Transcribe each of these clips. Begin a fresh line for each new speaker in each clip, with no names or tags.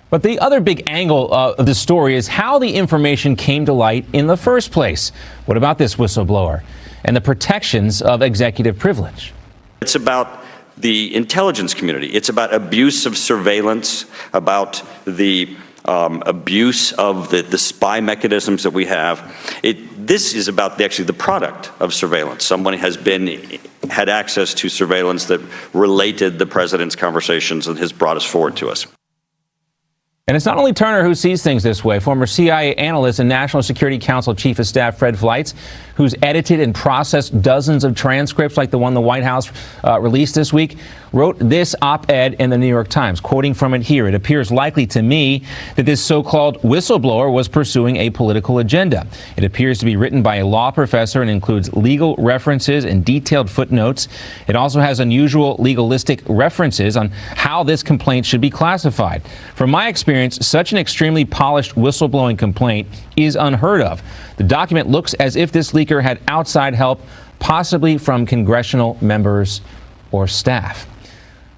But the other big angle of the story is how the information came to light in the first place. What about this whistleblower and the protections of executive privilege?
It's about the intelligence community. It's about abuse of surveillance, about the abuse of the spy mechanisms that we have. This is about actually the product of surveillance. Someone had access to surveillance that related the president's conversations and has brought us forward to us.
And it's not only Turner who sees things this way. Former CIA analyst and National Security Council Chief of Staff Fred Fleitz, who's edited and processed dozens of transcripts like the one the White House released this week, wrote this op-ed in the New York Times. Quoting from it here, it appears likely to me that this so-called whistleblower was pursuing a political agenda. It appears to be written by a law professor and includes legal references and detailed footnotes. It also has unusual legalistic references on how this complaint should be classified. From my experience, such an extremely polished whistleblowing complaint is unheard of. The document looks as if this leaker had outside help, possibly from congressional members or staff.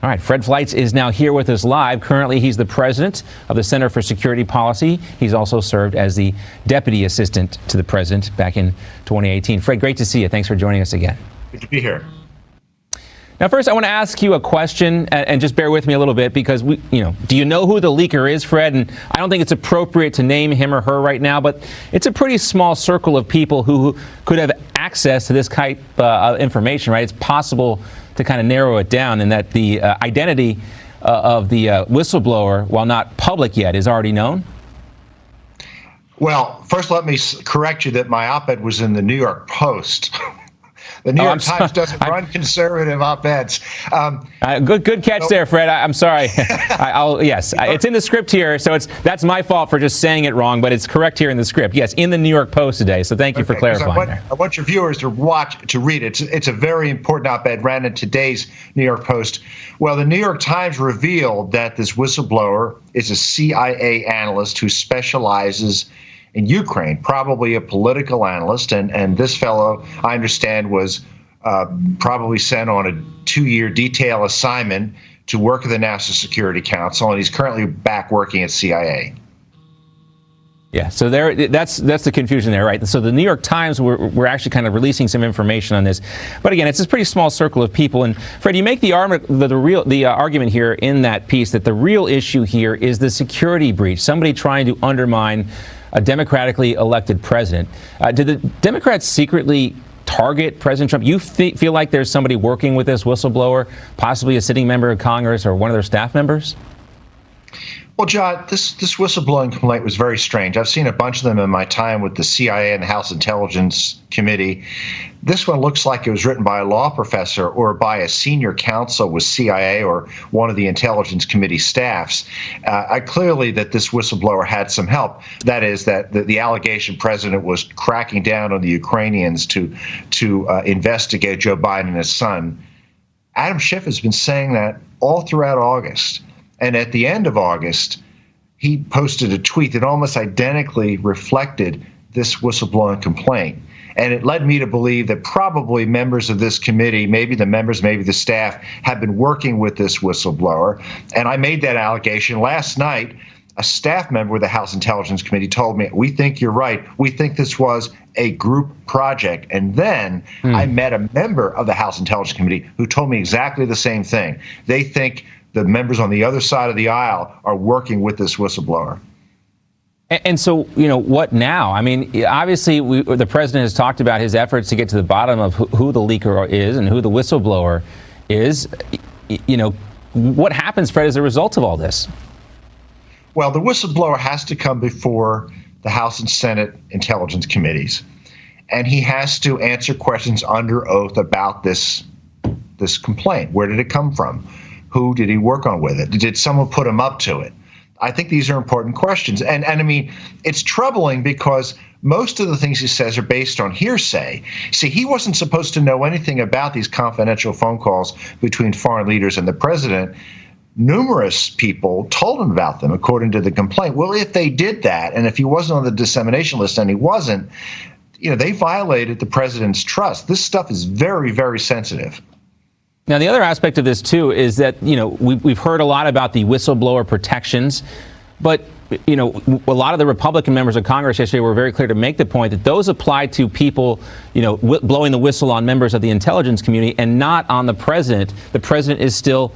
All right, Fred Fleitz is now here with us live. Currently, he's the president of the Center for Security Policy. He's also served as the deputy assistant to the president back in 2018. Fred, great to see you. Thanks for joining us again.
Good to be here.
Now, first, I want to ask you a question, and just bear with me a little bit, because do you know who the leaker is, Fred? And I don't think it's appropriate to name him or her right now, but it's a pretty small circle of people who could have access to this type of information, right? It's possible to kind of narrow it down, and that the identity of the whistleblower, while not public yet, is already known.
Well, first, let me correct you that my op-ed was in the New York Post. The New York Times doesn't run conservative op-eds.
Good catch there, Fred. I'm sorry. Yes, it's in the script here, so that's my fault for just saying it wrong, but it's correct here in the script. Yes, in the New York Post today. So thank you for clarifying there.
I want your viewers to read it. It's a very important op-ed ran in today's New York Post. Well, the New York Times revealed that this whistleblower is a CIA analyst who specializes in Ukraine, probably a political analyst, and this fellow, I understand, was probably sent on a 2-year detail assignment to work at the National Security Council, and he's currently back working at CIA.
Yeah, so that's the confusion there, right? So the New York Times were actually kind of releasing some information on this, but again, it's this pretty small circle of people. And Fred, you make the argument here in that piece that the real issue here is the security breach, somebody trying to undermine a democratically elected president. Did the Democrats secretly target President Trump? You feel like there's somebody working with this whistleblower, possibly a sitting member of Congress or one of their staff members?
Well, John, this whistleblowing complaint was very strange. I've seen a bunch of them in my time with the CIA and the House Intelligence Committee. This one looks like it was written by a law professor or by a senior counsel with CIA or one of the Intelligence Committee staffs. Clearly that this whistleblower had some help. That is, that the allegation president was cracking down on the Ukrainians to investigate Joe Biden and his son. Adam Schiff has been saying that all throughout August. And at the end of August, he posted a tweet that almost identically reflected this whistleblowing complaint. And it led me to believe that probably members of this committee, maybe the members, maybe the staff, have been working with this whistleblower. And I made that allegation last night. A staff member of the House Intelligence Committee told me, we think you're right. We think this was a group project. And then I met a member of the House Intelligence Committee who told me exactly the same thing. They think the members on the other side of the aisle are working with this whistleblower.
And so, what now? I mean, obviously, the president has talked about his efforts to get to the bottom of who the leaker is and who the whistleblower is. What happens, Fred, as a result of all this?
Well, the whistleblower has to come before the House and Senate Intelligence Committees, and he has to answer questions under oath about this complaint. Where did it come from? Who did he work on with it? Did someone put him up to it? I think these are important questions. And I mean, it's troubling because most of the things he says are based on hearsay. See, he wasn't supposed to know anything about these confidential phone calls between foreign leaders and the president. Numerous people told him about them, according to the complaint. Well, if they did that, and if he wasn't on the dissemination list, and he wasn't, they violated the president's trust. This stuff is very, very sensitive.
Now, the other aspect of this, too, is that, we've heard a lot about the whistleblower protections But, you know, a lot of the Republican members of Congress yesterday were very clear to make the point that those apply to people, you know, blowing the whistle on members of the intelligence community and not on the president. The president is still,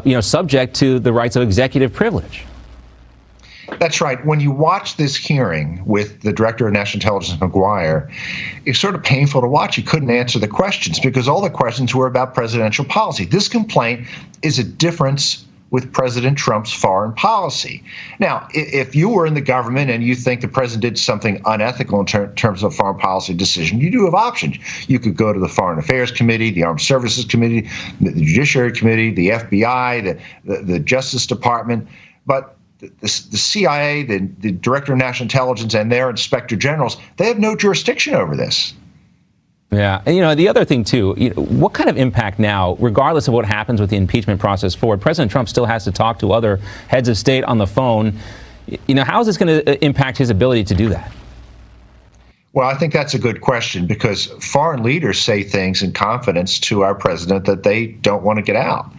you know, subject to the rights of executive privilege.
That's right. When you watch this hearing with the Director of National Intelligence, McGuire, it's sort of painful to watch. He couldn't answer the questions because all the questions were about presidential policy. This complaint is a difference with President Trump's foreign policy. Now, if you were in the government and you think the president did something unethical in terms of a foreign policy decision, you do have options. You could go to the Foreign Affairs Committee, the Armed Services Committee, the Judiciary Committee, the FBI, the Justice Department. But the CIA, the Director of National Intelligence, and their Inspector Generals, they have no jurisdiction over this.
Yeah. And, you know, the other thing, too, you know, what kind of impact now, regardless of what happens with the impeachment process forward, President Trump still has to talk to other heads of state on the phone. You know, how is this going to impact his ability to do that?
Well, I think that's a good question because foreign leaders say things in confidence to our president that they don't want to get out.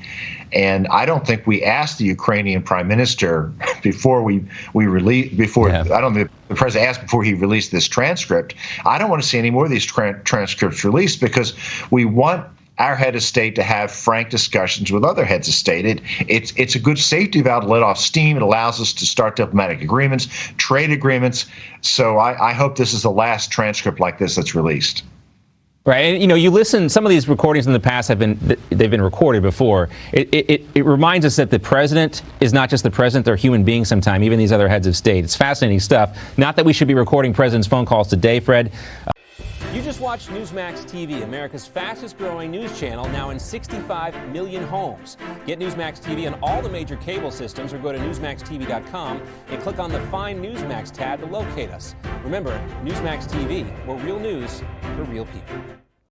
And I don't think we asked the Ukrainian prime minister before I don't think the president asked before he released this transcript. I don't want to see any more of these transcripts released because we want our head of state to have frank discussions with other heads of state. It's a good safety valve to let off steam. It allows us to start diplomatic agreements, trade agreements. So I hope this is the last transcript like this that's released.
Right. And, you know, you listen, some of these recordings in the past they've been recorded before. It reminds us that the president is not just the president, they're human beings sometimes, even these other heads of state. It's fascinating stuff. Not that we should be recording president's phone calls today, Fred. You just watched Newsmax TV, America's fastest growing news channel, now in 65 million homes. Get Newsmax TV on all the major cable systems or go to newsmaxtv.com and click on the Find Newsmax tab to locate us. Remember, Newsmax TV, where real news for real people.